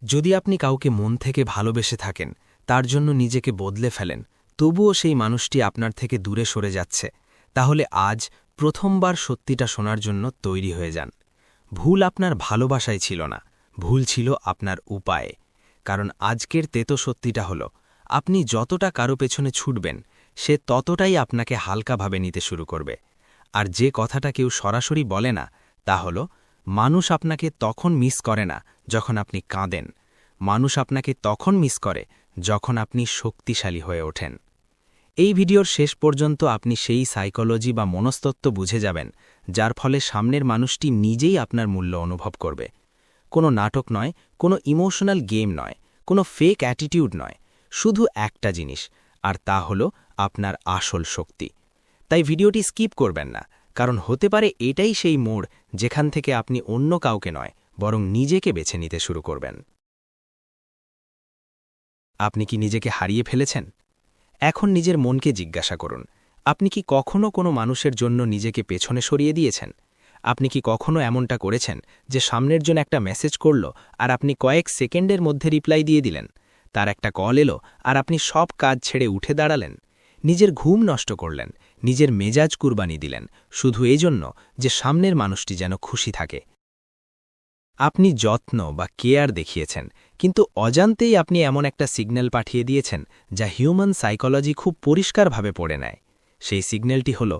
যদি আপনি কাউকে মন থেকে ভালোবেসে থাকেন, তার জন্য নিজেকে বদলে ফেলেন, তবুও সেই মানুষটি আপনার থেকে দূরে সরে যাচ্ছে, তাহলে আজ প্রথমবার সত্যিটা শোনার জন্য তৈরি হয়ে যান। ভুল আপনার ভালোবাসায় ছিল না, ভুল ছিল আপনার উপায়ে। কারণ আজকের তেতো সত্যিটা হলো, আপনি যতটা কারো পেছনে ছুটবেন, সে ততটাই আপনাকে হালকাভাবে নিতে শুরু করবে। আর যে কথাটা কেউ সরাসরি বলে না, তা হলো, মানুষ আপনাকে তখন মিস করে না যখন আপনি কাঁদেন, মানুষ আপনাকে তখন মিস করে যখন আপনি শক্তিশালী হয়ে ওঠেন। এই ভিডিওর শেষ পর্যন্ত আপনি সেই সাইকোলজি বা মনস্তত্ত্ব বুঝে যাবেন, যার ফলে সামনের মানুষটি নিজেই আপনার মূল্য অনুভব করবে। কোনো নাটক নয়, কোনো ইমোশনাল গেম নয়, কোনো ফেক অ্যাটিটিউড নয়, শুধু একটা জিনিস, আর তা হলো আপনার আসল শক্তি। তাই ভিডিওটি স্কিপ করবেন না, কারণ হতে পারে এটাই সেই মোড় যেখান থেকে আপনি অন্য কাউকে নয়, বরং নিজেকে বেছে নিতে শুরু করবেন। আপনি কি নিজেকে হারিয়ে ফেলেছেন? এখন নিজের মনকে জিজ্ঞাসা করুন, আপনি কি কখনো কোনো মানুষের জন্য নিজেকে পেছনে সরিয়ে দিয়েছেন? আপনি কি কখনো এমনটা করেছেন যে সামনের জন একটা মেসেজ করল আর আপনি কয়েক সেকেন্ডের মধ্যে রিপ্লাই দিয়ে দিলেন? তার একটা কল এলো আর আপনি সব কাজ ছেড়ে উঠে দাঁড়ালেন? নিজের ঘুম নষ্ট করলেন, নিজের মেজাজ কুরবানি দিলেন, শুধু এজন্য যে সামনের মানুষটি যেন খুশি থাকে। আপনি যত্ন বা কেয়ার দেখিয়েছেন, কিন্তু অজান্তেই আপনি এমন একটা সিগন্যাল পাঠিয়ে দিয়েছেন যা হিউম্যান সাইকোলজি খুব পরিষ্কারভাবে পড়ে নেয়। সেই সিগন্যালটি হল,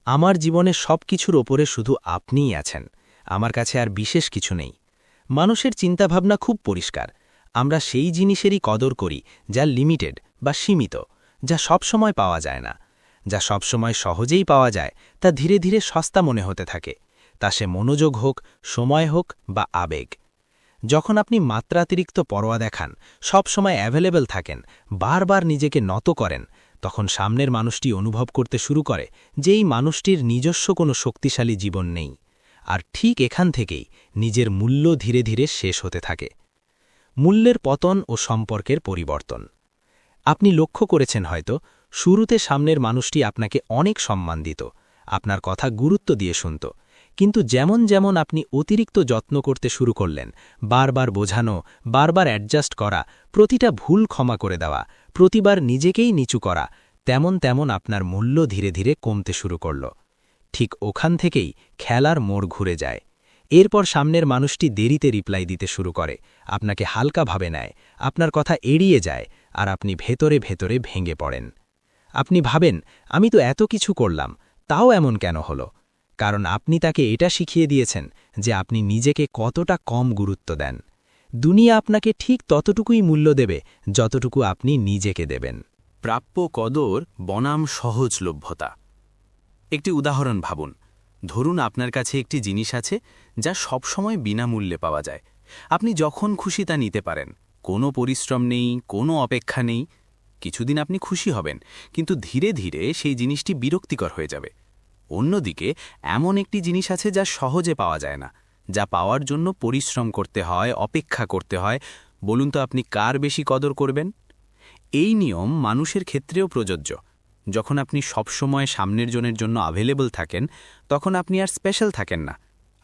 আমার জীবনে সব কিছুর ওপরে শুধু আপনিই আছেন, আমার কাছে আর বিশেষ কিছু নেই। মানুষের চিন্তাভাবনা খুব পরিষ্কার, আমরা সেই জিনিসেরই কদর করি যা লিমিটেড বা সীমিত, যা সবসময় পাওয়া যায় না। যা সবসময় সহজেই পাওয়া যায় তা ধীরে ধীরে সস্তা মনে হতে থাকে, তা সে মনোযোগ হোক, সময় হোক বা আবেগ। যখন আপনি মাত্রাতিরিক্ত পরোয়া দেখান, সব সময় অ্যাভেলেবল থাকেন, বারবার নিজেকে নত করেন, তখন সামনের মানুষটি অনুভব করতে শুরু করে যে এই মানুষটির নিজস্ব কোনো শক্তিশালী জীবন নেই। আর ঠিক এখান থেকেই নিজের মূল্য ধীরে ধীরে শেষ হতে থাকে। মূল্যের পতন ও সম্পর্কের পরিবর্তন। আপনি লক্ষ্য করেছেন হয়তো, শুরুতে সামনের মানুষটি আপনাকে অনেক সম্মান দিত, আপনার কথা গুরুত্ব দিয়ে শুনত, কিন্তু যেমন যেমন আপনি অতিরিক্ত যত্ন করতে শুরু করলেন, বারবার বোঝানো, বারবার অ্যাডজাস্ট করা, প্রতিটা ভুল ক্ষমা করে দেওয়া, প্রতিবার নিজেকেই নিচু করা, তেমন তেমন আপনার মূল্য ধীরে ধীরে কমতে শুরু করল। ঠিক ওখান থেকেই খেলার মোড় ঘুরে যায়। এরপর সামনের মানুষটি দেরিতে রিপ্লাই দিতে শুরু করে, আপনাকে হালকাভাবে নেয়, আপনার কথা এড়িয়ে যায়, আর আপনি ভেতরে ভেতরে ভেঙে পড়েন। আপনি ভাবেন, আমি তো এত কিছু করলাম, তাও এমন কেন হলো? কারণ আপনি তাকে এটা শিখিয়ে দিয়েছেন যে আপনি নিজেকে কতটা কম গুরুত্ব দেন। দুনিয়া আপনাকে ঠিক ততটুকুই মূল্য দেবে যতটুকু আপনি নিজেকে দেবেন। প্রাপ্য কদর বনাম সহজলভ্যতা। একটি উদাহরণ ভাবুন, ধরুন আপনার কাছে একটি জিনিস আছে যা সবসময় বিনামূল্যে পাওয়া যায়। আপনি যখন খুশি তা নিতে পারেন, কোনো পরিশ্রম নেই, কোনো অপেক্ষা নেই। কিছুদিন আপনি খুশি হবেন, কিন্তু ধীরে ধীরে সেই জিনিসটি বিরক্তিকর হয়ে যাবে। অন্যদিকে এমন একটি জিনিস আছে যা সহজে পাওয়া যায় না, যা পাওয়ার জন্য পরিশ্রম করতে হয়, অপেক্ষা করতে হয়। বলুন তো আপনি কার বেশি কদর করবেন? এই নিয়ম মানুষের ক্ষেত্রেও প্রযোজ্য। যখন আপনি সবসময় সামনের জনের জন্য অ্যাভেলেবল থাকেন, তখন আপনি আর স্পেশাল থাকেন না,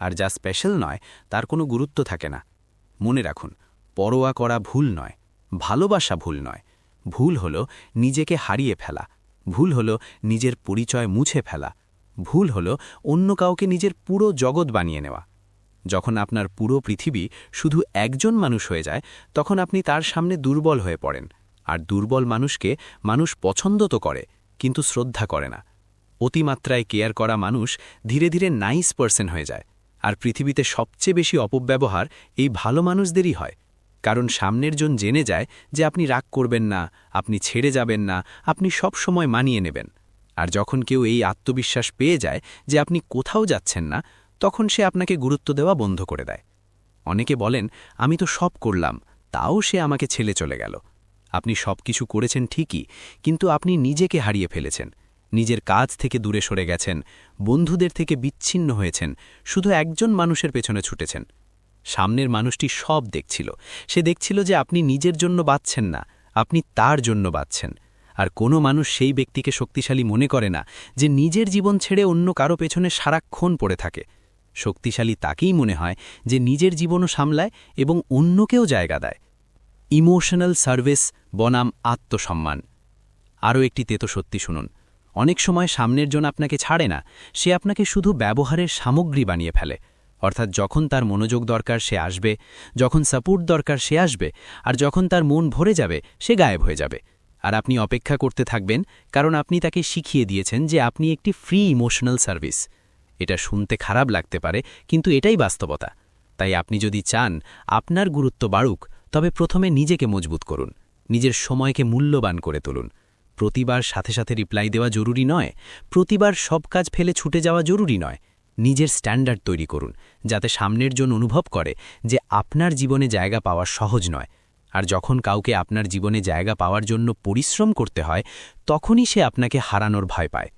আর যা স্পেশাল নয় তার কোনো গুরুত্ব থাকে না। মনে রাখুন, পরোয়া করা ভুল নয়, ভালোবাসা ভুল নয়। ভুল হলো নিজেকে হারিয়ে ফেলা, ভুল হলো নিজের পরিচয় মুছে ফেলা, ভুল হলো অন্য কাউকে নিজের পুরো জগৎ বানিয়ে নেওয়া। যখন আপনার পুরো পৃথিবী শুধু একজন মানুষ হয়ে যায়, তখন আপনি তার সামনে দুর্বল হয়ে পড়েন। আর দুর্বল মানুষকে মানুষ পছন্দ তো করে, কিন্তু শ্রদ্ধা করে না। অতিমাত্রায় কেয়ার করা মানুষ ধীরে ধীরে নাইস পারসন হয়ে যায়। আর পৃথিবীতে সবচেয়ে বেশি অপব্যবহার এই ভালো মানুষদেরই হয়। কারণ সামনের জন জেনে যায় যে আপনি রাগ করবেন না, আপনি ছেড়ে যাবেন না, আপনি সব সময় মানিয়ে নেবেন। আর যখন কেউ এই আত্মবিশ্বাস পেয়ে যায় যে আপনি কোথাও যাচ্ছেন না, তখন সে আপনাকে গুরুত্ব দেওয়া বন্ধ করে দেয়। অনেকে বলেন, আমি তো সব করলাম, তাও সে আমাকে ছেড়ে চলে গেল। আপনি সব কিছু করেছেন ঠিকই, কিন্তু আপনি নিজেকে হারিয়ে ফেলেছেন, নিজের কাজ থেকে দূরে সরে গেছেন, বন্ধুদের থেকে বিচ্ছিন্ন হয়েছেন, শুধু একজন মানুষের পেছনে ছুটেছেন। সামনের মানুষটি সব দেখছিল, সে দেখছিল যে আপনি নিজের জন্য বাঁচছেন না, আপনি তার জন্য বাঁচছেন। আর কোনো মানুষ সেই ব্যক্তিকে শক্তিশালী মনে করে না যে নিজের জীবন ছেড়ে অন্য কারো পেছনে সারাক্ষণ পড়ে থাকে। শক্তিশালী তাকেই মনে হয় যে নিজের জীবনও সামলায় এবং অন্যকেও জায়গা দেয়। ইমোশনাল সার্ভিস বনাম আত্মসম্মান। আরও একটি তেতো সত্যি শুনুন, অনেক সময় সামনের জন আপনাকে ছাড়ে না, সে আপনাকে শুধু ব্যবহারের সামগ্রী বানিয়ে ফেলে। অর্থাৎ যখন তার মনোযোগ দরকার সে আসবে, যখন সাপোর্ট দরকার সে আসবে, আর যখন তার মন ভরে যাবে সে গায়েব হয়ে যাবে। আর আপনি অপেক্ষা করতে থাকবেন, কারণ আপনি তাকে শিখিয়ে দিয়েছেন যে আপনি একটি ফ্রি ইমোশনাল সার্ভিস। এটা শুনতে খারাপ লাগতে পারে, কিন্তু এটাই বাস্তবতা। তাই আপনি যদি চান আপনার গুরুত্ব বাড়ুক, তবে প্রথমে নিজেকে মজবুত করুন, নিজের সময়কে মূল্যবান করে তুলুন। প্রতিবার সাথে সাথে রিপ্লাই দেওয়া জরুরি নয়, প্রতিবার সব কাজ ফেলে ছুটে যাওয়া জরুরি নয়। নিজের স্ট্যান্ডার্ড তৈরি করুন, যাতে সামনের জন অনুভব করে যে আপনার জীবনে জায়গা পাওয়া সহজ নয়। আর যখন কাউকে আপনার জীবনে জায়গা পাওয়ার জন্য পরিশ্রম করতে হয়, তখনই সে আপনাকে হারানোর ভয় পায়।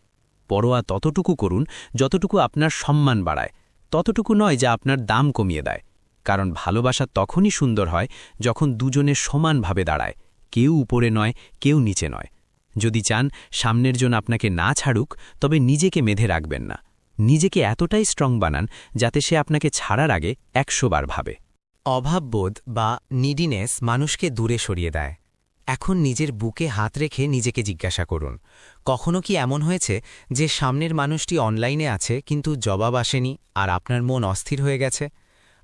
পরোয়া ততটুকু করুন যতটুকু আপনার সম্মান বাড়ায়, ততটুকু নয় যা আপনার দাম কমিয়ে দেয়। কারণ ভালোবাসা তখনই সুন্দর হয় যখন দুজনে সমানভাবে দাঁড়ায়, কেউ উপরে নয়, কেউ নিচে নয়। যদি চান সামনের জন আপনাকে না ছাড়ুক, তবে নিজেকে বেঁধে রাখবেন না। নিজেকে এতটাই স্ট্রং বানান যাতে সে আপনাকে ছাড়ার আগে 100 বার ভাবে। অভাববোধ বা নিডিনেস মানুষকে দূরে সরিয়ে দেয়। এখন নিজের বুকে হাত রেখে নিজেকে জিজ্ঞাসা করুন, কখনো কি এমন হয়েছে যে সামনের মানুষটি অনলাইনে আছে কিন্তু জবাব আসেনি আর আপনার মন অস্থির হয়ে গেছে?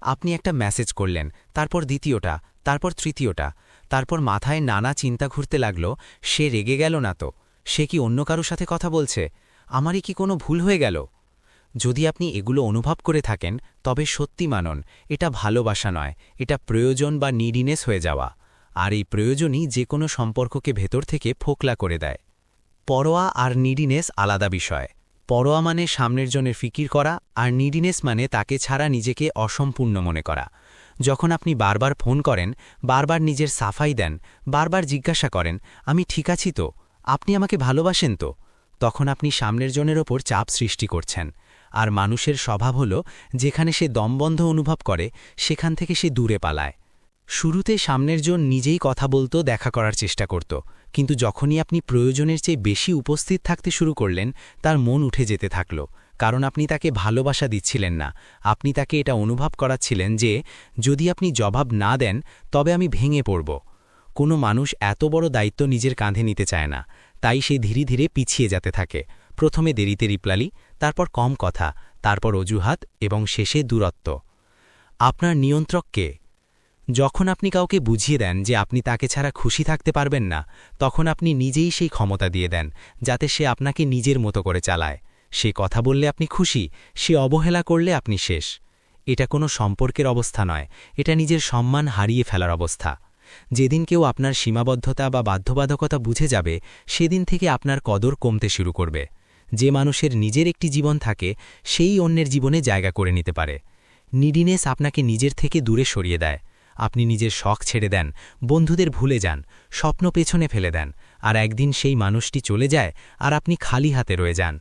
আপনি একটা মেসেজ করলেন, তারপর দ্বিতীয়টা, তারপর তৃতীয়টা, তারপর মাথায় নানা চিন্তা ঘুরতে লাগল, সে রেগে গেল না তো? সে কি অন্য কারো সাথে কথা বলছে? আমারই কি কোনো ভুল হয়ে গেল? যদি আপনি এগুলো অনুভব করে থাকেন, তবে সত্যি মানন, এটা ভালোবাসা নয়, এটা প্রয়োজন বা নিডিনেস হয়ে যাওয়া। আর এই প্রয়োজনই যে কোনো সম্পর্ককে ভেতর থেকে ফোকলা করে দেয়। পরোয়া আর নিডিনেস আলাদা বিষয়। পরোয়া মানে সামনের জনের ফিকির করা, আর নিডিনেস মানে তাকে ছাড়া নিজেকে অসম্পূর্ণ মনে করা। যখন আপনি বারবার ফোন করেন, বারবার নিজের সাফাই দেন, বারবার জিজ্ঞাসা করেন, আমি ঠিক আছি তো, আপনি আমাকে ভালোবাসেন তো, তখন আপনি সামনের জনের ওপর চাপ সৃষ্টি করছেন। আর মানুষের স্বভাব হল, যেখানে সে দমবন্ধ অনুভব করে সেখান থেকে সে দূরে পালায়। শুরুতে সামনের জন নিজেই কথা বলতো, দেখা করার চেষ্টা করত, কিন্তু যখনই আপনি প্রয়োজনের চেয়ে বেশি উপস্থিত থাকতে শুরু করলেন, তার মন উঠে যেতে থাকল। কারণ আপনি তাকে ভালোবাসা দিচ্ছিলেন না, আপনি তাকে এটা অনুভব করাচ্ছিলেন যে যদি আপনি জবাব না দেন তবে আমি ভেঙে পড়ব। কোনো মানুষ এত বড় দায়িত্ব নিজের কাঁধে নিতে চায় না, তাই সে ধীরে ধীরে পিছিয়ে যেতে থাকে। প্রথমে দেরিতে রিপ্লাই, তারপর কম কথা, তারপর অজুহাত এবং শেষে দূরত্ব। আপনার নিয়ন্ত্রক কে? যখন আপনি কাউকে বুঝিয়ে দেন যে আপনি তাকে ছাড়া খুশি থাকতে পারবেন না, তখন আপনি নিজেই সেই ক্ষমতা দিয়ে দেন, যাতে সে আপনাকে নিজের মতো করে চালায়। সে কথা বললে আপনি খুশি, সে অবহেলা করলে আপনি শেষ। এটা কোনো সম্পর্কের অবস্থা নয়, এটা নিজের সম্মান হারিয়ে ফেলার অবস্থা। যেদিন কেউ আপনার সীমাবদ্ধতা বা বাধ্যবাধকতা বুঝে যাবে, সেদিন থেকে আপনার কদর কমতে শুরু করবে। যে মানুষের নিজের একটি জীবন থাকে, সেই অন্যের জীবনে জায়গা করে নিতে পারে। নিডিনেস আপনাকে নিজের থেকে দূরে সরিয়ে দেয়। আপনি নিজের শখ ছেড়ে দেন, বন্ধুদের ভুলে যান, স্বপ্ন পেছনে ফেলে দেন, আর একদিন সেই মানুষটি চলে যায় আর আপনি খালি হাতে রয়ে যান।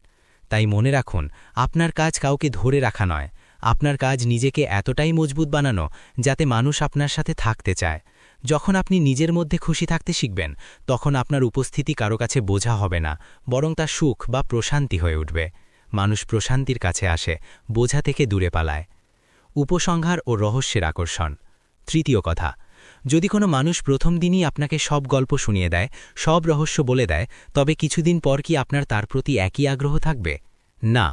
তাই মনে রাখুন, আপনার কাজ কাউকে ধরে রাখা নয়, আপনার কাজ নিজেকে এতটাই মজবুত বানানো যাতে মানুষ আপনার সাথে থাকতে চায়। যখন আপনি নিজের মধ্যে খুশি থাকতে শিখবেন, তখন আপনার উপস্থিতি কারো কাছে বোঝা হবে না, বরং তা সুখ বা প্রশান্তি হয়ে উঠবে। মানুষ প্রশান্তির কাছে আসে, বোঝা থেকে দূরে পালায়। উপসংহার ও রহস্যের আকর্ষণ। তৃতীয় কথা, যদি কোনো মানুষ প্রথম দিনই আপনাকে সব গল্প শুনিয়ে দেয়, সব রহস্য বলে দেয়, তবে কিছুদিন পর কি আপনার তার প্রতি একই আগ্রহ থাকবে? না,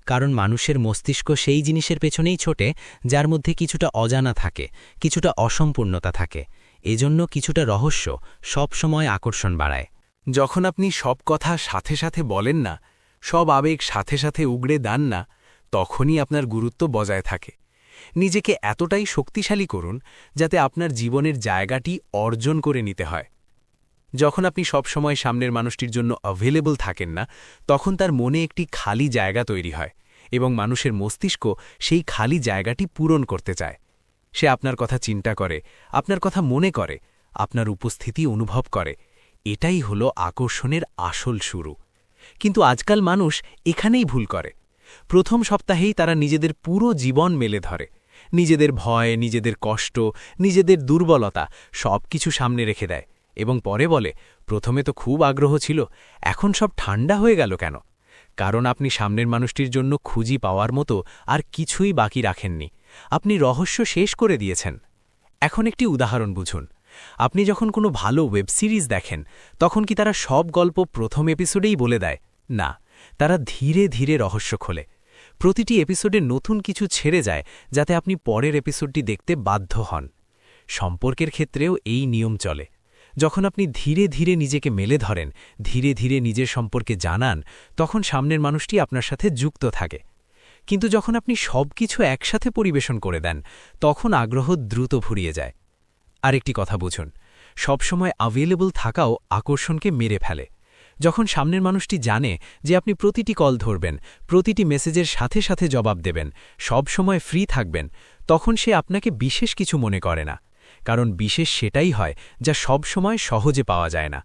কারণ মানুষের মস্তিষ্ক সেই জিনিসের পেছনেই ছোটে যার মধ্যে কিছুটা অজানা থাকে, কিছুটা অসম্পূর্ণতা থাকে। এজন্য কিছুটা রহস্য সব সময় আকর্ষণ বাড়ায়। যখন আপনি সব কথা সাথে সাথে বলেন না, সব আবেগ সাথে সাথে উগড়ে দেন না, তখনই আপনার গুরুত্ব বজায় থাকে। নিজেকে এতটাই শক্তিশালী করুন যাতে আপনার জীবনের জায়গাটি অর্জন করে নিতে হয়। যখন আপনি সবসময় সামনের মানুষটির জন্য অ্যাভেলেবল থাকেন না, তখন তার মনে একটি খালি জায়গা তৈরি হয় এবং মানুষের মস্তিষ্ক সেই খালি জায়গাটি পূরণ করতে চায়। সে আপনার কথা চিন্তা করে, আপনার কথা মনে করে, আপনার উপস্থিতি অনুভব করে। এটাই হলো আকর্ষণের আসল শুরু। কিন্তু আজকাল মানুষ এখানেই ভুল করে। প্রথম সপ্তাহেই তারা নিজেদের পুরো জীবন মেলে ধরে, নিজেদের ভয়, নিজেদের কষ্ট, নিজেদের দুর্বলতা সব কিছু সামনে রেখে দেয় এবং পরে বলে, প্রথমে তো খুব আগ্রহ ছিল, এখন সব ঠান্ডা হয়ে গেল কেন? কারণ আপনি সামনের মানুষটির জন্য খুঁজি পাওয়ার মতো আর কিছুই বাকি রাখেননি। আপনি রহস্য শেষ করে দিয়েছেন। এখন একটি উদাহরণ বুঝুন। আপনি যখন কোনো ভালো ওয়েব সিরিজ দেখেন তখন কি তারা সব গল্প প্রথম এপিসোডেই বলে দেয়? না, তারা ধীরে ধীরে রহস্য খোলে। প্রতিটি এপিসোডে নতুন কিছু ছেড়ে যায় যাতে আপনি পরের এপিসোডটি দেখতে বাধ্য হন। সম্পর্কের ক্ষেত্রেও এই নিয়ম চলে। যখন আপনি ধীরে ধীরে নিজেকে মেলে ধরেন, ধীরে ধীরে নিজের সম্পর্কে জানান, তখন সামনের মানুষটি আপনার সাথে যুক্ত থাকে। কিন্তু যখন আপনি সবকিছু একসাথে পরিবেশন করে দেন, তখন আগ্রহ দ্রুত ফুরিয়ে যায়। আরেকটি কথা বুঝুন, সবসময় অ্যাভেলেবল থাকাও আকর্ষণকে মেরে ফেলে। যখন সামনের মানুষটি জানে যে আপনি প্রতিটি কল ধরবেন, প্রতিটি মেসেজের সাথে সাথে জবাব দেবেন, সব সময় ফ্রি থাকবেন, তখন সে আপনাকে বিশেষ কিছু মনে করে না। কারণ বিশেষ সেটাই হয় যা সব সময় সহজে পাওয়া যায় না।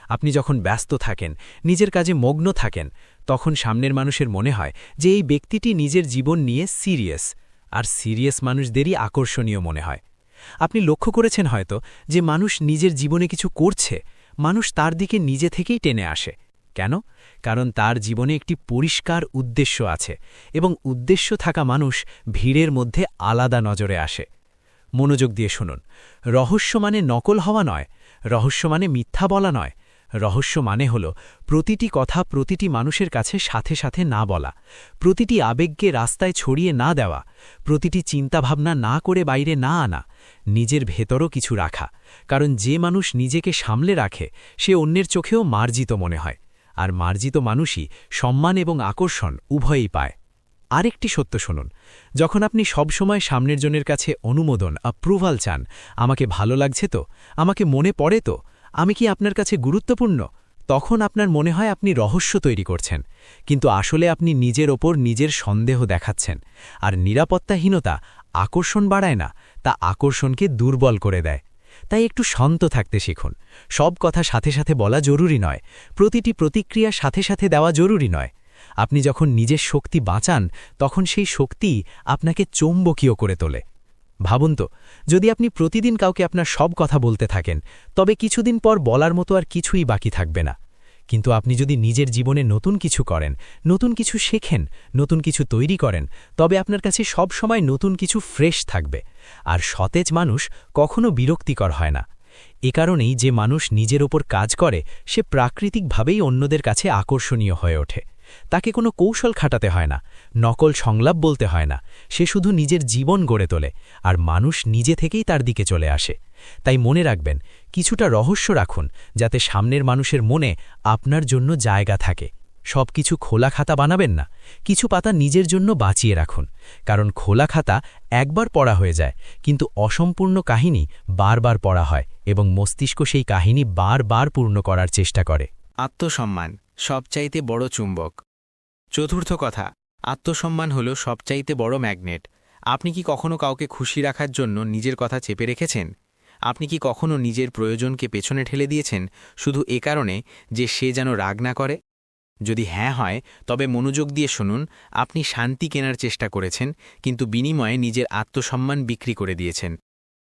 আপনি যখন ব্যস্ত থাকেন, নিজের কাজে মগ্ন থাকেন, তখন সামনের মানুষের মনে হয় যে এই ব্যক্তিটি নিজের জীবন নিয়ে সিরিয়াস, আর সিরিয়াস মানুষদেরই আকর্ষণীয় মনে হয়। আপনি লক্ষ্য করেছেন হয়তো যে মানুষ নিজের জীবনে কিছু করছে, মানুষ তার দিকে নিজে থেকেই টেনে আসে। কেন? কারণ তার জীবনে একটি পরিষ্কার উদ্দেশ্য আছে, এবং উদ্দেশ্য থাকা মানুষ ভিড়ের মধ্যে আলাদা নজরে আসে। মনোযোগ দিয়ে শুনুন, রহস্য মানে নকল হওয়া নয়, রহস্য মানে মিথ্যা বলা নয়। রহস্য মানে হল প্রতিটি কথা প্রতিটি মানুষের কাছে সাথে সাথে না বলা, প্রতিটি আবেগকে রাস্তায় ছড়িয়ে না দেওয়া, প্রতিটি চিন্তাভাবনা না করে বাইরে না আনা, নিজের ভেতরও কিছু রাখা। কারণ যে মানুষ নিজেকে সামলে রাখে সে অন্যের চোখেও মার্জিত মনে হয়, আর মার্জিত মানুষই সম্মান এবং আকর্ষণ উভয়ই পায়। আরেকটি সত্য শুনুন, যখন আপনি সবসময় সামনের জনের কাছে অনুমোদন, অ্যাপ্রুভাল চান, আমাকে ভালো লাগছে তো, আমাকে মনে পড়ে তো, আমি কি আপনার কাছে গুরুত্বপূর্ণ, তখন আপনার মনে হয় আপনি রহস্য তৈরি করছেন। কিন্তু আসলে আপনি নিজের ওপর নিজের সন্দেহ দেখাচ্ছেন। আর নিরাপত্তাহীনতা আকর্ষণ বাড়ায় না, তা আকর্ষণকে দুর্বল করে দেয়। তাই একটু শান্ত থাকতে শিখুন। সব কথা সাথে সাথে বলা জরুরি নয়, প্রতিটি প্রতিক্রিয়া সাথে সাথে দেওয়া জরুরি নয়। আপনি যখন নিজের শক্তি বাঁচান, তখন সেই শক্তি আপনাকে চৌম্বকীয় করে তোলে। ভাবুন তো, যদি আপনি প্রতিদিন কাউকে আপনার সব কথা বলতে থাকেন, তবে কিছুদিন পর বলার মতো আর কিছুই বাকি থাকবে না। কিন্তু আপনি যদি নিজের জীবনে নতুন কিছু করেন, নতুন কিছু শেখেন, নতুন কিছু তৈরি করেন, তবে আপনার কাছে সব সময় নতুন কিছু ফ্রেশ থাকবে। আর সতেজ মানুষ কখনো বিরক্তিকর হয় না। এ কারণেই যে মানুষ নিজের ওপর কাজ করে সে প্রাকৃতিকভাবেই অন্যদের কাছে আকর্ষণীয় হয়ে ওঠে। তাকে কোনো কৌশল খাটাতে হয় না, নকল সংলাপ বলতে হয় না, সে শুধু নিজের জীবন গড়ে তোলে, আর মানুষ নিজে থেকেই তার দিকে চলে আসে। তাই মনে রাখবেন, কিছুটা রহস্য রাখুন যাতে সামনের মানুষের মনে আপনার জন্য জায়গা থাকে। সবকিছু খোলা খাতা বানাবেন না, কিছু পাতা নিজের জন্য বাঁচিয়ে রাখুন। কারণ খোলা খাতা একবার পড়া হয়ে যায়, কিন্তু অসম্পূর্ণ কাহিনী বারবার পড়া হয়, এবং মস্তিষ্ক সেই কাহিনী বারবার পূর্ণ করার চেষ্টা করে। আত্মসম্মান সবচাইতে বড় চুম্বক। চতুর্থ কথা, আত্মসম্মান হল সবচাইতে বড় ম্যাগনেট। আপনি কি কখনো কাউকে খুশি রাখার জন্য নিজের কথা চেপে রেখেছেন? আপনি কি কখনো নিজের প্রয়োজনকে পেছনে ঠেলে দিয়েছেন শুধু এ কারণে যে সে যেন রাগ না করে? যদি হ্যাঁ হয়, তবে মনোযোগ দিয়ে শুনুন। আপনি শান্তি কেনার চেষ্টা করেছেন, কিন্তু বিনিময়ে নিজের আত্মসম্মান বিক্রি করে দিয়েছেন।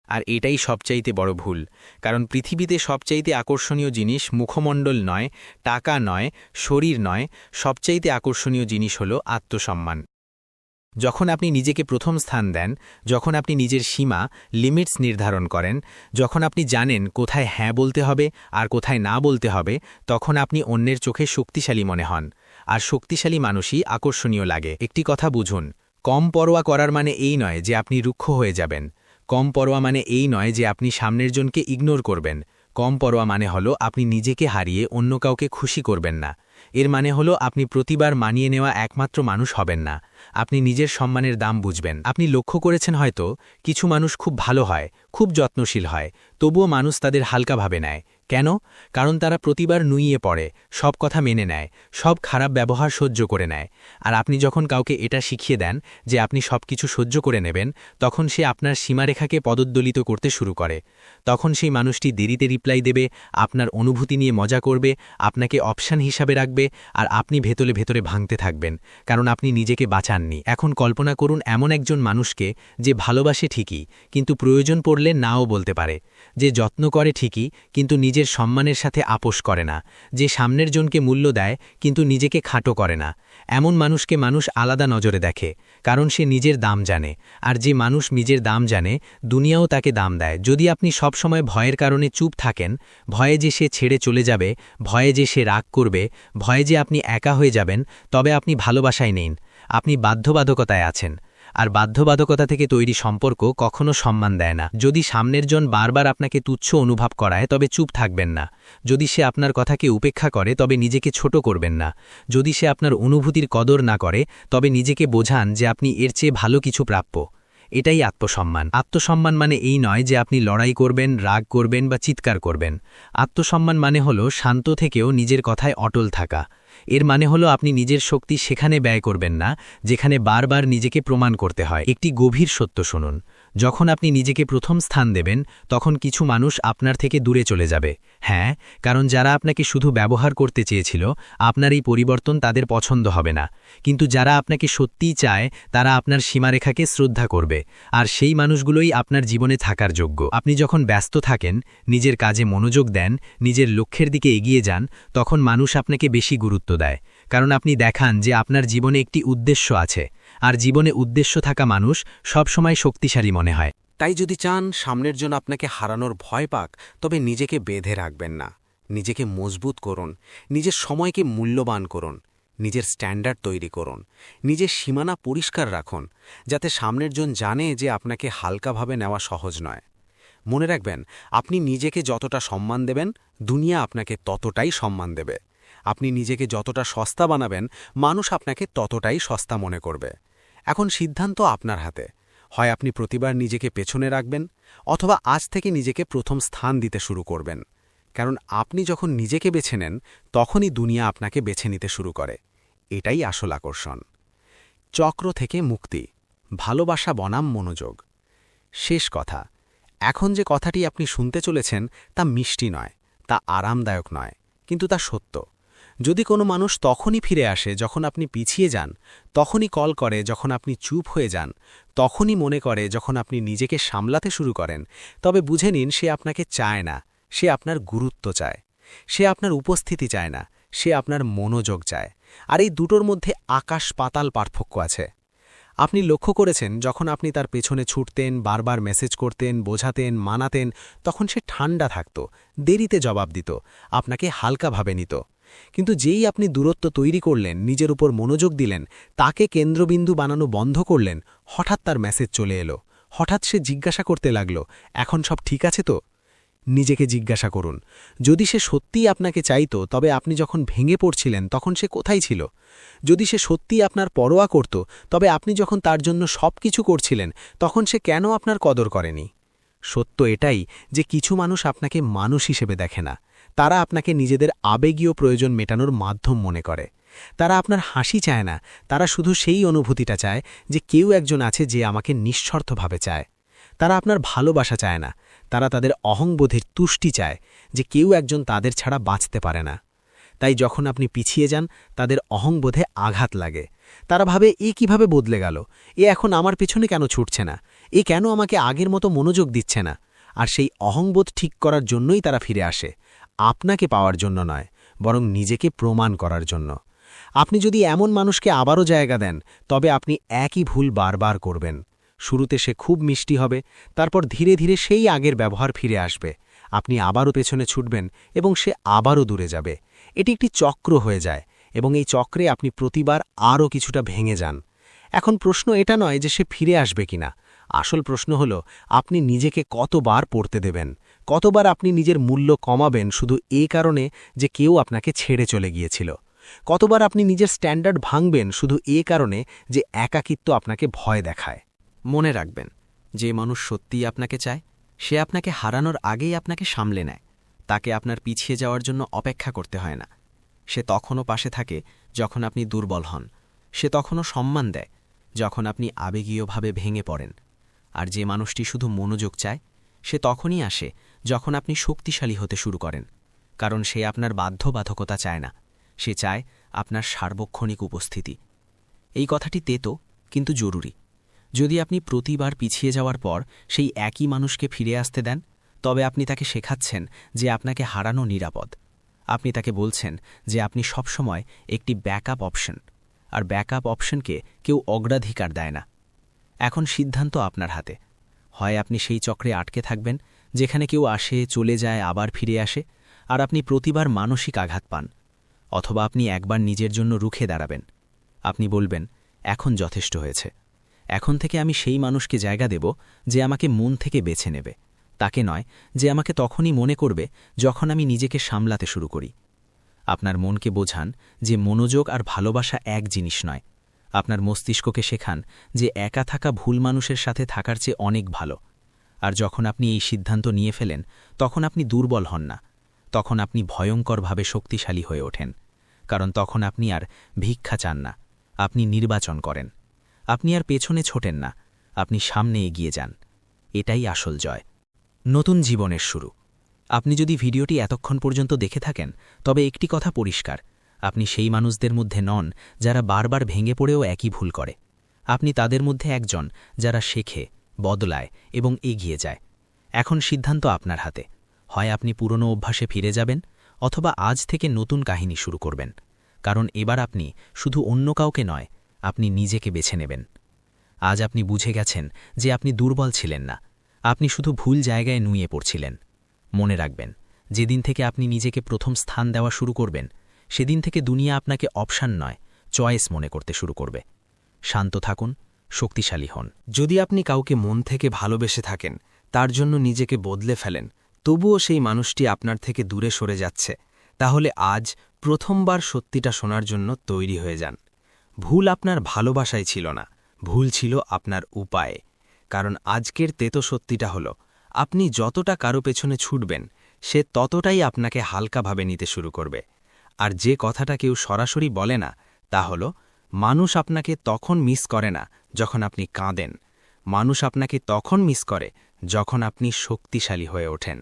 আর এটাই সবচাইতে বড় ভুল। কারণ পৃথিবীতে সবচাইতে আকর্ষণীয় জিনিস মুখমণ্ডল নয়, টাকা নয়, শরীর নয়, সবচাইতে আকর্ষণীয় জিনিস হল আত্মসম্মান। যখন আপনি নিজেকে প্রথম স্থান দেন, যখন আপনি নিজের সীমা, লিমিটস নির্ধারণ করেন, যখন আপনি জানেন কোথায় হ্যাঁ বলতে হবে আর কোথায় না বলতে হবে, তখন আপনি অন্যের চোখে শক্তিশালী মনে হন। আর শক্তিশালী মানুষই আকর্ষণীয় লাগে। একটি কথা বুঝুন, কম পরোয়া করার মানে এই নয় যে আপনি রুক্ষ হয়ে যাবেন। কম পরোয়া মানে এই নয় যে আপনি সামনের জনকে ইগনোর করবেন। কম পরোয়া মানে হলো আপনি নিজেকে হারিয়ে অন্য কাউকে খুশি করবেন না। এর মানে হলো আপনি প্রতিবার মানিয়ে নেওয়া একমাত্র মানুষ হবেন না। আপনি নিজের সম্মানের দাম বুঝবেন। আপনি লক্ষ্য করেছেন হয়তো, কিছু মানুষ খুব ভালো হয়, খুব যত্নশীল হয়, তবুও মানুষ তাদের হালকাভাবে নেয়। কেন? কারণ তারা প্রতিবার নুইয়ে পড়ে, সব কথা মেনে নেয়, সব খারাপ ব্যবহার সহ্য করে নেয়। আর আপনি যখন কাউকে এটা শিখিয়ে দেন যে আপনি সব কিছু সহ্য করে নেবেন, তখন সে আপনার সীমারেখাকে পদদলিত করতে শুরু করে। তখন সেই মানুষটি দেরিতে রিপ্লাই দেবে, আপনার অনুভূতি নিয়ে মজা করবে, আপনাকে অপশান হিসাবে রাখবে, আর আপনি ভেতরে ভেতরে ভাঙতে থাকবেন। কারণ আপনি নিজেকে বাঁচাতে চাননি। এখন কল্পনা করুন এমন একজন মানুষকে যে ভালোবাসে ঠিকই, কিন্তু প্রয়োজন পড়লে নাও বলতে পারে, যে যত্ন করে ঠিকই কিন্তু নিজের সম্মানের সাথে আপোষ করে না, যে সামনের জনকে মূল্য দেয় কিন্তু নিজেকে খাটো করে না। এমন মানুষকে মানুষ আলাদা নজরে দেখে, কারণ সে নিজের দাম জানে। আর যে মানুষ নিজের দাম জানে, দুনিয়াও তাকে দাম দেয়। যদি আপনি সব সময় ভয়ের কারণে চুপ থাকেন, ভয়ে যে সে ছেড়ে চলে যাবে, ভয়ে যে সে রাগ করবে, ভয়ে যে আপনি একা হয়ে যাবেন, তবে আপনি ভালোবাসায় নেই, আপনি বাধ্যবাধকতায় আছেন। আর বাধ্যবাধকতা থেকে তৈরি সম্পর্ক কখনো সম্মান দেয় না। যদি সামনের জন বারবার আপনাকে তুচ্ছ অনুভব করায়, তবে চুপ থাকবেন না। যদি সে আপনার কথাকে উপেক্ষা করে, তবে নিজেকে ছোট করবেন না। যদি সে আপনার অনুভূতির কদর না করে, তবে নিজেকে বোঝান যে আপনি এর চেয়ে ভালো কিছু প্রাপ্য। এটাই আত্মসম্মান। আত্মসম্মান মানে এই নয় যে আপনি লড়াই করবেন, রাগ করবেন বা চিৎকার করবেন। আত্মসম্মান মানে হলো শান্ত থেকেও নিজের কথায় অটল থাকা। এর মানে হলো আপনি নিজের শক্তি সেখানে ব্যয় করবেন না যেখানে বারবার নিজেকে প্রমাণ করতে হয়। একটি গভীর সত্য শুনুন, যখন আপনি নিজেকে প্রথম স্থান দেবেন, তখন কিছু মানুষ আপনার থেকে দূরে চলে যাবে। হ্যাঁ, কারণ যারা আপনাকে শুধু ব্যবহার করতে চেয়েছিল, আপনার এই পরিবর্তন তাদের পছন্দ হবে না। কিন্তু যারা আপনাকে সত্যিই চায়, তারা আপনার সীমারেখাকে শ্রদ্ধা করবে। আর সেই মানুষগুলোই আপনার জীবনে থাকার যোগ্য। আপনি যখন ব্যস্ত থাকেন, নিজের কাজে মনোযোগ দেন, নিজের লক্ষ্যের দিকে এগিয়ে যান, তখন মানুষ আপনাকে বেশি গুরুত্ব দেয়। কারণ আপনি দেখান যে আপনার জীবনে একটি উদ্দেশ্য আছে। আর জীবনে উদ্দেশ্য থাকা মানুষ সবসময় শক্তিশালী মনে হয়। তাই যদি চান সামনের জন আপনাকে হারানোর ভয় পাক, তবে নিজেকে বেঁধে রাখবেন না। নিজেকে মজবুত করুন, নিজের সময়কে মূল্যবান করুন, নিজের স্ট্যান্ডার্ড তৈরি করুন, নিজের সীমানা পরিষ্কার রাখুন, যাতে সামনের জন জানে যে আপনাকে হালকাভাবে নেওয়া সহজ নয়। মনে রাখবেন, আপনি নিজেকে যতটা সম্মান দেবেন, দুনিয়া আপনাকে ততটাই সম্মান দেবে। আপনি নিজেকে যতটা সস্তা বানাবেন, মানুষ আপনাকে ততটাই সস্তা মনে করবে। এখন সিদ্ধান্ত আপনার হাতে। হয় আপনি প্রতিবার নিজেকে পেছনে রাখবেন, অথবা আজ থেকে নিজেকে প্রথম স্থান দিতে শুরু করবেন। কারণ আপনি যখন নিজেকে বেছে নেন, তখনই দুনিয়া আপনাকে বেছে নিতে শুরু করে। এটাই আসল আকর্ষণ। চক্র থেকে মুক্তি, ভালোবাসা বনাম মনোযোগ। শেষ কথা, এখন যে কথাটি আপনি শুনতে চলেছেন, তা মিষ্টি নয়, তা আরামদায়ক নয়, কিন্তু তা সত্য। যদি কোনো মানুষ তখনই ফিরে আসে যখন আপনি পিছিয়ে যান, তখনই কল করে যখন আপনি চুপ হয়ে যান, তখনই মনে করে যখন আপনি নিজেকে সামলাতে শুরু করেন, তবে বুঝে নিন সে আপনাকে চায় না, সে আপনার গুরুত্ব চায়। সে আপনার উপস্থিতি চায় না, সে আপনার মনোযোগ চায়। আর এই দুটোর মধ্যে আকাশ পাতাল পার্থক্য আছে। আপনি লক্ষ্য করেছেন, যখন আপনি তার পেছনে ছুটতেন, বারবার মেসেজ করতেন, বোঝাতেন, মানাতেন, তখন সে ঠান্ডা থাকত, দেরিতে জবাব দিত, আপনাকে হালকাভাবে নিত। কিন্তু যেই আপনি দূরত্ব তৈরি করলেন, নিজের উপর মনোযোগ দিলেন, তাকে কেন্দ্রবিন্দু বানানো বন্ধ করলেন, হঠাৎ তার মেসেজ চলে এলো। হঠাৎ সে জিজ্ঞাসা করতে লাগল, এখন সব ঠিক আছে তো? নিজেকে জিজ্ঞাসা করুন, যদি সে সত্যিই আপনাকে চাইতো, তবে আপনি যখন ভেঙে পড়ছিলেন তখন সে কোথায় ছিল? যদি সে সত্যিই আপনার পরোয়া করত, তবে আপনি যখন তার জন্য সব কিছু করছিলেন, তখন সে কেন আপনার কদর করেনি? সত্য এটাই যে কিছু মানুষ আপনাকে মানুষ হিসেবে দেখে না। তারা আপনাকে নিজেদের আবেগীয় প্রয়োজন মেটানোর মাধ্যম মনে করে। তারা আপনার হাসি চায় না, তারা শুধু সেই অনুভূতিটা চায় যে কেউ একজন আছে যে আমাকে নিঃস্বার্থভাবে চায়। তারা আপনার ভালোবাসা চায় না, তারা তাদের অহংবোধের তুষ্টি চায় যে কেউ একজন তাদের ছাড়া বাঁচতে পারে না। তাই যখন আপনি পিছিয়ে যান, তাদের অহংবোধে আঘাত লাগে। তারা ভাবে, এ কিভাবে বদলে গেল, এ এখন আমার পেছনে কেন ছুটছে না, এ কেন আমাকে আগের মতো মনোযোগ দিচ্ছে না। আর সেই অহংবোধ ঠিক করার জন্যই তারা ফিরে আসে, আপনাকে পাওয়ার জন্য নয়, বরং নিজেকে প্রমাণ করার জন্য। আপনি যদি এমন মানুষকে আবারও জায়গা দেন, তবে আপনি একই ভুল বারবার করবেন। শুরুতে সে খুব মিষ্টি হবে, তারপর ধীরে ধীরে সেই আগের ব্যবহার ফিরে আসবে। আপনি আবারও পেছনে ছুটবেন এবং সে আবারও দূরে যাবে। এটি একটি চক্র হয়ে যায়, এবং এই চক্রে আপনি প্রতিবার আরও কিছুটা ভেঙে যান। এখন প্রশ্ন এটা নয় যে সে ফিরে আসবে কিনা। আসল প্রশ্ন হল, আপনি নিজেকে কতবার পড়তে দেবেন, কতবার আপনি নিজের মূল্য কমাবেন শুধু এই কারণে যে কেউ আপনাকে ছেড়ে চলে গিয়েছিল। কতবার আপনি নিজের স্ট্যান্ডার্ড ভাঙবেন শুধু এই কারণে যে একাকিত্ব আপনাকে ভয় দেখায়। মনে রাখবেন, যে মানুষ সত্যিই আপনাকে চায়, সে আপনাকে হারানোর আগেই আপনাকে সামলে নেয়। তাকে আপনার পিছিয়ে যাওয়ার জন্য অপেক্ষা করতে হয় না। সে তখনও পাশে থাকে যখন আপনি দুর্বল হন। সে তখনও সম্মান দেয় যখন আপনি আবেগীয়ভাবে ভেঙে পড়েন। আর যে মানুষটি শুধু মনোযোগ চায়, সে তখনই আসে যখন আপনি শক্তিশালী হতে শুরু করেন। কারণ সে আপনার বাধ্যবাধকতা চায় না, সে চায় আপনার সার্বক্ষণিক উপস্থিতি। এই কথাটি তেতো, কিন্তু জরুরি। যদি আপনি প্রতিবার পিছিয়ে যাওয়ার পর সেই একই মানুষকে ফিরে আসতে দেন, তবে আপনি তাকে শেখাচ্ছেন যে আপনাকে হারানো নিরাপদ। আপনি তাকে বলছেন যে আপনি সবসময় একটি ব্যাকআপ অপশন, আর ব্যাকআপ অপশনকে কেউ অগ্রাধিকার দেয় না। এখন সিদ্ধান্ত আপনার হাতে। হয় আপনি সেই চক্রে আটকে থাকবেন যেখানে কেউ আসে, চলে যায়, আবার ফিরে আসে, আর আপনি প্রতিবার মানসিক আঘাত পান, অথবা আপনি একবার নিজের জন্য রুখে দাঁড়াবেন। আপনি বলবেন, এখন যথেষ্ট হয়েছে। এখন থেকে আমি সেই মানুষকে জায়গা দেব যে আমাকে মন থেকে বেছে নেবে, তাকে নয় যে আমাকে তখনই মনে করবে যখন আমি নিজেকে সামলাতে শুরু করি। আপনার মনকে বোঝান যে মনোযোগ আর ভালোবাসা এক জিনিস নয়। আপনার মস্তিষ্ককে শেখান যে একা থাকা ভুল মানুষের সাথে থাকার চেয়ে অনেক ভালো। আর যখন আপনি এই সিদ্ধান্ত নিয়ে ফেলেন, তখন আপনি দুর্বল হন না, তখন আপনি ভয়ঙ্করভাবে শক্তিশালী হয়ে ওঠেন। কারণ তখন আপনি আর ভিক্ষা চান না, আপনি নির্বাচন করেন। আপনি আর পেছনে ছোটেন না, আপনি সামনে এগিয়ে যান। এটাই আসল জয়। নতুন জীবনের শুরু। আপনি যদি ভিডিওটি এতক্ষণ পর্যন্ত দেখে থাকেন, তবে একটি কথা পরিষ্কার, আপনি সেই মানুষদের মধ্যে নন যারা বারবার ভেঙে পড়েও একই ভুল করে। আপনি তাদের মধ্যে একজন যারা শেখে, বদলায় এবং এগিয়ে যায়। এখন সিদ্ধান্ত আপনার হাতে। হয় আপনি পুরনো অভ্যাসে ফিরে যাবেন, অথবা আজ থেকে নতুন কাহিনী শুরু করবেন। কারণ এবার আপনি শুধু অন্য কাউকে নয়, আপনি নিজেকে বেছে নেবেন। আজ আপনি বুঝে গেছেন যে আপনি দুর্বল ছিলেন না, আপনি শুধু ভুল জায়গায় নুয়ে পড়ছিলেন। মনে রাখবেন, যেদিন থেকে আপনি নিজেকে প্রথম স্থান দেওয়া শুরু করবেন, সেদিন থেকে দুনিয়া আপনাকে অপশান নয়, চয়েস মনে করতে শুরু করবে। শান্ত থাকুন, শক্তিশালী হন। যদি আপনি কাউকে মন থেকে ভালোবেসে থাকেন, তার জন্য নিজেকে বদলে ফেলেন, তবুও সেই মানুষটি আপনার থেকে দূরে সরে যাচ্ছে, তাহলে আজ প্রথমবার সত্যিটা শোনার জন্য তৈরি হয়ে যান। ভুল আপনার ভালোবাসায় ছিল না, ভুল ছিল আপনার উপায়ে। কারণ আজকের তেতো সত্যিটা হলো, আপনি যতটা কারো পেছনে ছুটবেন, সে ততটাই আপনাকে হালকাভাবে নিতে শুরু করবে। আর যে কথাটা কেউ সরাসরি বলে না, তা হল, মানুষ আপনাকে তখন মিস করে না যখন আপনি কাঁদেন, মানুষ আপনাকে তখন মিস করে যখন আপনি শক্তিশালী হয়ে ওঠেন।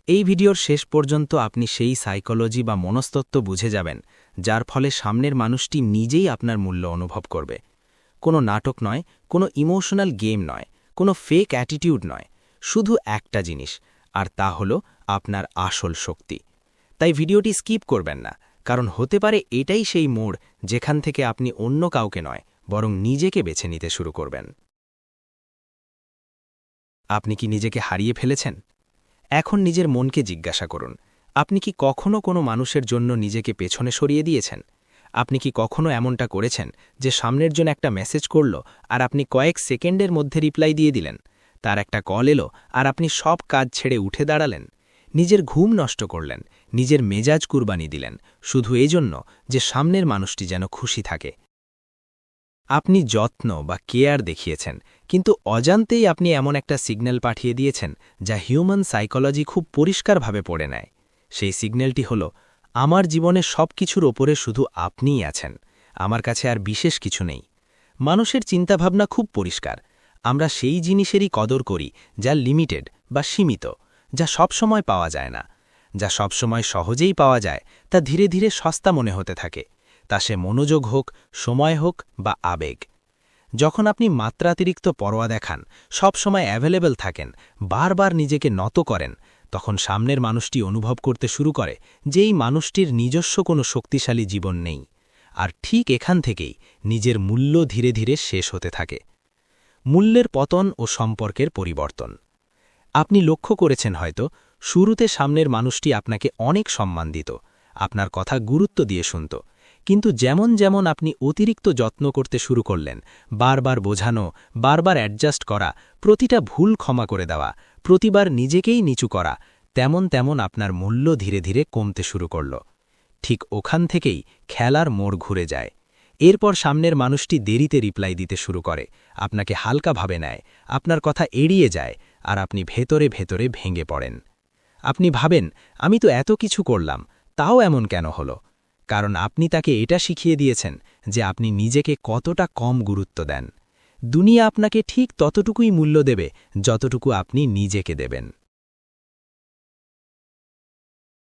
এই ভিডিওর শেষ পর্যন্ত আপনি সেই সাইকোলজি বা মনস্তত্ত্ব বুঝে যাবেন, যার ফলে সামনের মানুষটি নিজেই আপনার মূল্য অনুভব করবে। কোনো নাটক নয়, কোনো ইমোশনাল গেম নয়, কোনো ফেক অ্যাটিটিউড নয়, শুধু একটা জিনিস, আর তা হল আপনার আসল শক্তি। তাই ভিডিওটি স্কিপ করবেন না, কারণ হতে পারে এটাই সেই মোড় যেখান থেকে আপনি অন্য কাউকে নয়, বরং নিজেকে বেছে নিতে শুরু করবেন। আপনি কি নিজেকে হারিয়ে ফেলেছেন? এখন নিজের মনকে জিজ্ঞাসা করুন, আপনি কি কখনো কোনো মানুষের জন্য নিজেকে পেছনে সরিয়ে দিয়েছেন? আপনি কি কখনো এমনটা করেছেন যে সামনের জন একটা মেসেজ করল আর আপনি কয়েক সেকেন্ডের মধ্যে রিপ্লাই দিয়ে দিলেন? তার একটা কল এলো আর আপনি সব কাজ ছেড়ে উঠে দাঁড়ালেন, নিজের ঘুম নষ্ট করলেন, নিজের মেজাজ কুরবানি দিলেন, শুধু এজন্য যে সামনের মানুষটি যেন খুশি থাকে। আপনি যত্ন বা কেয়ার দেখিয়েছেন, কিন্তু অজান্তেই আপনি এমন একটা সিগন্যাল পাঠিয়ে দিয়েছেন যা হিউম্যান সাইকোলজি খুব পরিষ্কারভাবে পড়ে নেয়। সেই সিগন্যালটি হল, আমার জীবনে সব কিছুর ওপরে শুধু আপনিই আছেন, আমার কাছে আর বিশেষ কিছু নেই। মানুষের চিন্তাভাবনা খুব পরিষ্কার। আমরা সেই জিনিসেরই কদর করি যা লিমিটেড বা সীমিত, যা সবসময় পাওয়া যায় না। যা সবসময় সহজেই পাওয়া যায় তা ধীরে ধীরে সস্তা মনে হতে থাকে, তা সে মনোযোগ হোক, সময় হোক বা আবেগ। যখন আপনি মাত্রাতিরিক্ত পরোয়া দেখান, সবসময় অ্যাভেলেবল থাকেন, বারবার নিজেকে নত করেন, তখন সামনের মানুষটি অনুভব করতে শুরু করে যে এই মানুষটির নিজস্ব কোনো শক্তিশালী জীবন নেই। আর ঠিক এখান থেকেই নিজের মূল্য ধীরে ধীরে শেষ হতে থাকে। মূল্যের পতন ও সম্পর্কের পরিবর্তন। আপনি লক্ষ্য করেছেন হয়তো, শুরুতে সামনের মানুষটি আপনাকে অনেক সম্মান দিত, আপনার কথা গুরুত্ব দিয়ে শুনত, কিন্তু যেমন যেমন আপনি অতিরিক্ত যত্ন করতে শুরু করলেন, বারবার বোঝানো, বারবার অ্যাডজাস্ট করা, প্রতিটা ভুল ক্ষমা করে দেওয়া, প্রতিবার নিজেকেই নিচু করা, তেমন তেমন আপনার মূল্য ধীরে ধীরে কমতে শুরু করল। ঠিক ওখান থেকেই খেলার মোড় ঘুরে যায়। এরপর সামনের মানুষটি দেরিতে রিপ্লাই দিতে শুরু করে, আপনাকে হালকাভাবে নেয়, আপনার কথা এড়িয়ে যায়, আর আপনি ভেতরে ভেতরে ভেঙে পড়েন। আপনি ভাবেন, আমি তো এত কিছু করলাম, তাও এমন কেন হলো? কারণ আপনি তাকে এটা শিখিয়ে দিয়েছেন যে আপনি নিজেকে কতটা কম গুরুত্ব দেন। দুনিয়া আপনাকে ঠিক ততটুকুই মূল্য দেবে যতটুকু আপনি নিজেকে দেবেন।